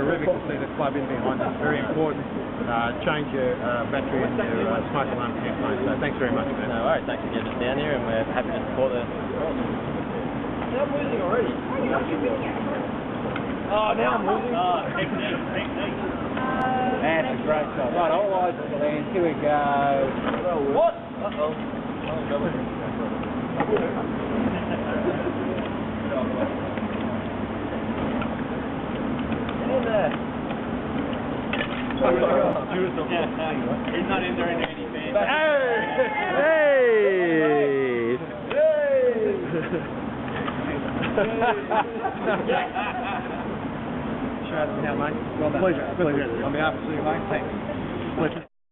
terrific to see the club in behind us. Very important. Change your battery and your smoke alarm campaign. So thanks very much, man. No worries. Thanks for getting us down here, and we're happy to support the cause. I'm losing already. Oh, now I'm losing. Technique. That's a great shot. Right, all eyes on the land. Here we go. What? Uh-oh. In there. He's not entering any fans. Hey! Shout out to you, mate. Well done. Pleasure. On behalf of you, mate. Thanks.